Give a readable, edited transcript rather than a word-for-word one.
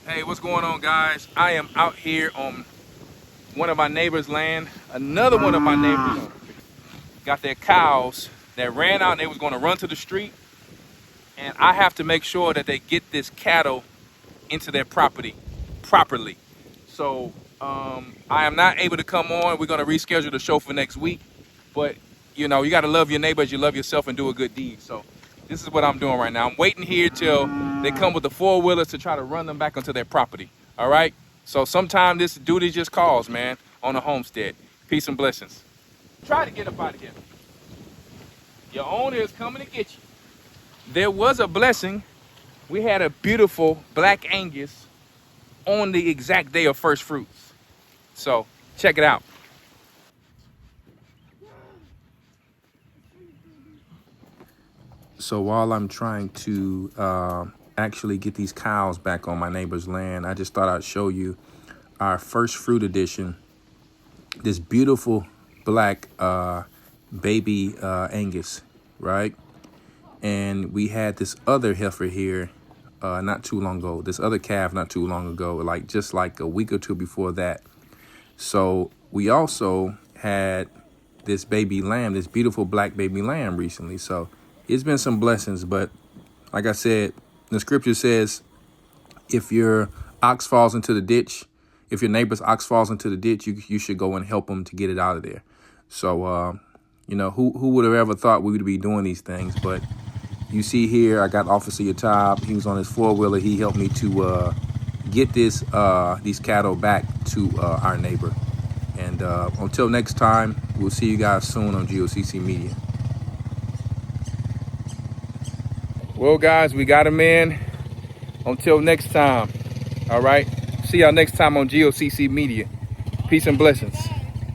Hey, what's going on, guys? I am out here on one of my neighbors' land. Another one of my neighbors got their cows that ran out and they was going to run to the street. And I have to make sure that they get this cattle into their property properly. So I am not able to come on. We're going to reschedule the show for next week. But, you know, you got to love your neighbor as you love yourself and do a good deed. So this is what I'm doing right now. I'm waiting here till they come with the four-wheelers to try to run them back onto their property. All right? So sometime this duty just calls, man, on a homestead. Peace and blessings. Try to get up out of here. Your owner is coming to get you. There was a blessing. We had a beautiful black Angus on the exact day of first fruits. So check it out. So while I'm trying to actually get these cows back on my neighbor's land, I just thought I'd show you our first fruit edition. This beautiful black baby Angus, right? And we had this other heifer here not too long ago. This other calf not too long ago, like just like a week or two before that. So we also had this baby lamb, this beautiful black baby lamb recently. So it's been some blessings, but like I said, the scripture says, if your ox falls into the ditch, if your neighbor's ox falls into the ditch, you should go and help them to get it out of there. So, you know, who would have ever thought we would be doing these things? But you see here, I got Officer Yatab. He was on his four-wheeler. He helped me to get these cattle back to our neighbor. And until next time, we'll see you guys soon on G.O.C.C. Media. Well, guys, we got him in. Until next time, all right? See y'all next time on G.O.C.C. Media. Peace and blessings.